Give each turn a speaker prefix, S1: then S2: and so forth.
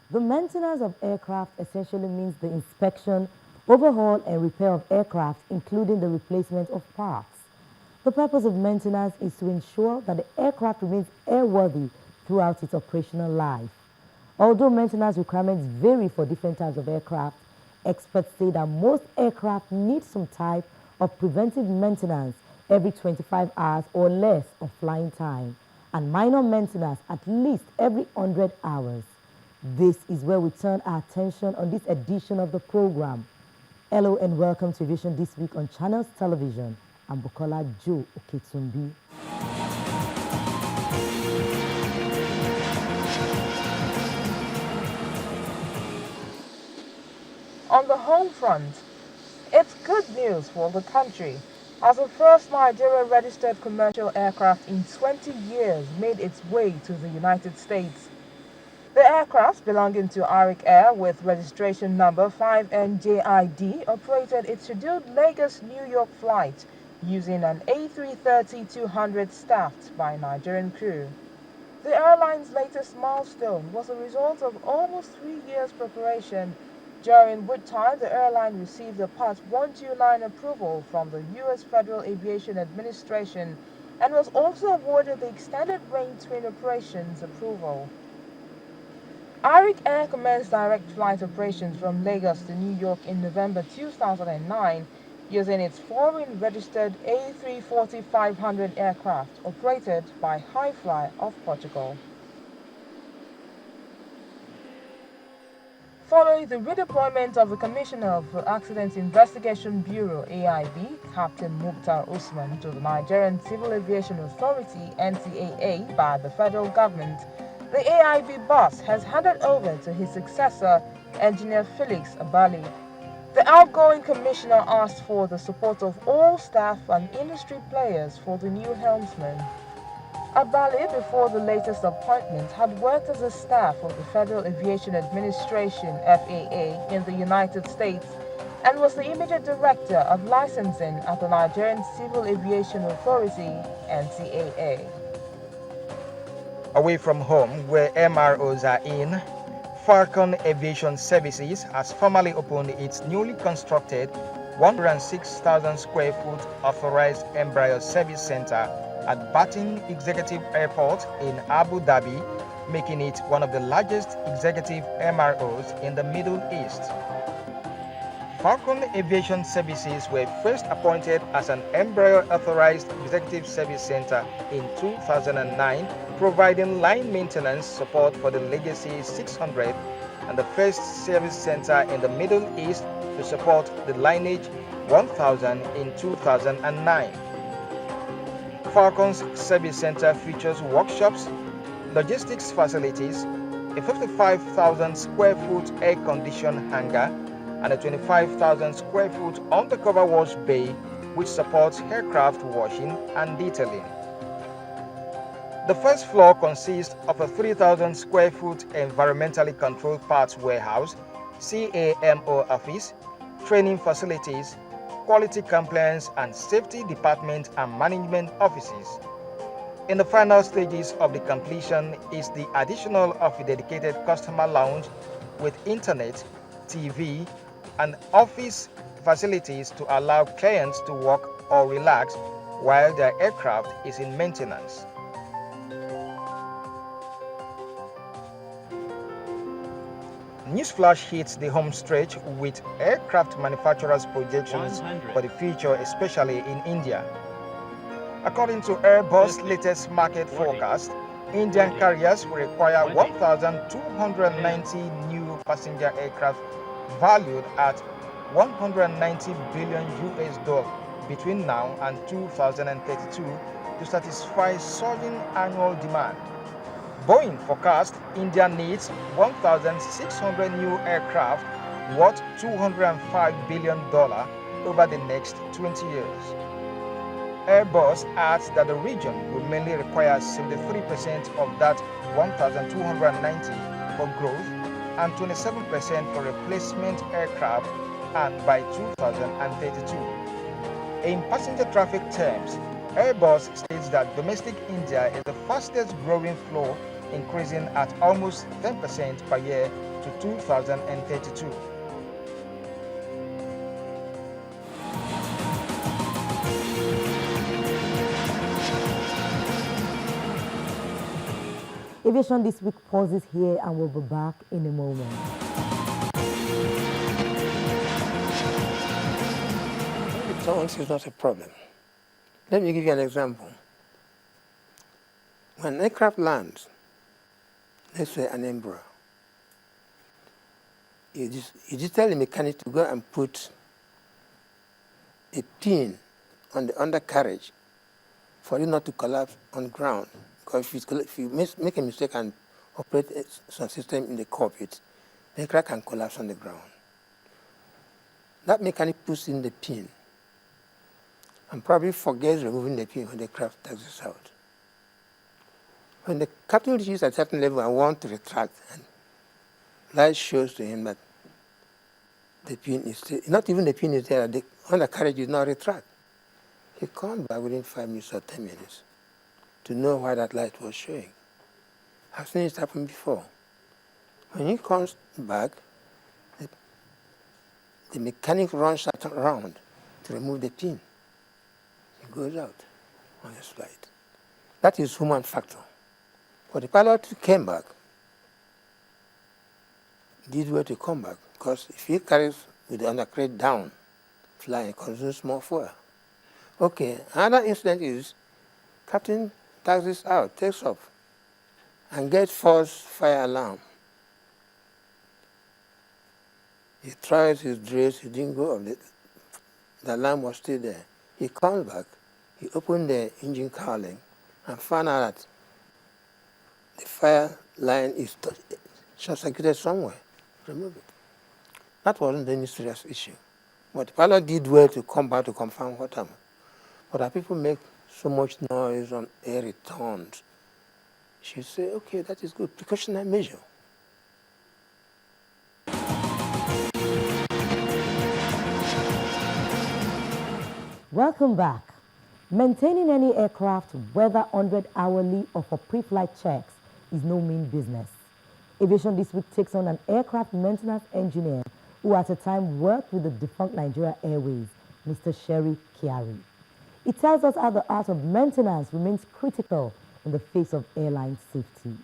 S1: The maintenance of aircraft essentially means the inspection, overhaul, and repair of aircraft, including the replacement of parts. The purpose of maintenance is to ensure that the aircraft remains airworthy throughout its operational life. Although maintenance requirements vary for different types of aircraft, experts say that most aircraft need some type of preventive maintenance every 25 hours or less of flying time, and minor maintenance at least every 100 hours. This is where we turn our attention on this edition of the program. Hello and welcome to Vision This Week on Channels Television. I'm Bukola Joe Oketumbi.
S2: On the home front, it's good news for the country as the first Nigeria-registered commercial aircraft in 20 years made its way to the United States. The aircraft, belonging to Arik Air with registration number 5NJID, operated its scheduled Lagos-New York flight using an A330-200 staffed by a Nigerian crew. The airline's latest milestone was a result of almost 3 years' preparation, during which time the airline received a Part 129 approval from the U.S. Federal Aviation Administration and was also awarded the Extended Range Twin Operations approval. Arik Air commenced direct flight operations from Lagos to New York in November 2009 using its foreign-registered A340-500 aircraft operated by Highfly of Portugal. Following the redeployment of the Commissioner of the Accident Investigation Bureau (AIB), Captain Mukhtar Usman, to the Nigerian Civil Aviation Authority (NCAA) by the federal government, the AIB boss has handed over to his successor, Engineer Felix Abali. The outgoing commissioner asked for the support of all staff and industry players for the new helmsman. Abali, before the latest appointment, had worked as a staff of the Federal Aviation Administration (FAA) in the United States and was the immediate director of licensing at the Nigerian Civil Aviation Authority (NCAA).
S3: Away from home, where MROs are in, Falcon Aviation Services has formally opened its newly constructed 106,000 square foot authorized embryo service center at Batin Executive Airport in Abu Dhabi, making it one of the largest executive MROs in the Middle East. Falcon Aviation Services were first appointed as an embryo authorized executive service center in 2009, providing line maintenance support for the Legacy 600 and the first service center in the Middle East to support the Lineage 1000 in 2009. Falcon's service center features workshops, logistics facilities, a 55,000 square foot air-conditioned hangar, and a 25,000 square foot undercover wash bay which supports aircraft washing and detailing. The first floor consists of a 3,000 square foot environmentally controlled parts warehouse, CAMO office, training facilities, quality compliance and safety department and management offices. In the final stages of the completion is the additional of a dedicated customer lounge with internet, TV, and office facilities to allow clients to work or relax while their aircraft is in maintenance. Newsflash hits the home stretch with aircraft manufacturers' projections for the future, especially in India. According to Airbus' latest market forecast, Indian carriers will require 1,290 new passenger aircraft valued at $190 billion between now and 2032 to satisfy surging annual demand. Boeing forecast India needs 1,600 new aircraft worth $205 billion over the next 20 years. Airbus adds that the region will mainly require 73% of that 1,290 for growth and 27% for replacement aircraft and by 2032. In passenger traffic terms, Airbus states that domestic India is the fastest growing flow, increasing at almost 10% per year to to 2032.
S1: Aviation This Week pauses here and we'll be back in a moment.
S4: Returns is not a problem. Let me give you an example. When an aircraft lands, let's say an Embraer, you just tell the mechanic to go and put a pin on the undercarriage for it not to collapse on ground. Because if you make a mistake and operate some system in the cockpit, the aircraft can collapse on the ground. That mechanic puts in the pin and probably forgets removing the pin when the aircraft taxis out. When the captain reaches a certain level and wants to retract, and light shows to him that the pin is still, not even the pin is there, the undercarriage is not retract. He comes back within 5 minutes or 10 minutes to know why that light was showing. I've seen it happen before. When he comes back, the mechanic runs around to remove the pin. He goes out on his flight. That is human factor. But the pilot who came back did well to come back, because if he carries with the undercarriage down, flying consumes more fuel. Okay, another incident is captain taxis out, takes off, and gets false fire alarm. He tries his drills, he didn't go up, the alarm was still there. He comes back, he opened the engine cowling and found out that the fire line is short-circuited somewhere. Remove it. That wasn't any serious issue. But the pilot did well to come back to confirm what happened. But that people make so much noise on air returns, she say, okay, that is good, precautionary measure.
S1: Welcome back. Maintaining any aircraft, whether 100 hourly or for pre-flight checks, is no mean business. Aviation This Week takes on an aircraft maintenance engineer who at a time worked with the defunct Nigeria Airways, Mr. Sherry Kiari. He tells us how the art of maintenance remains critical in the face of airline safety.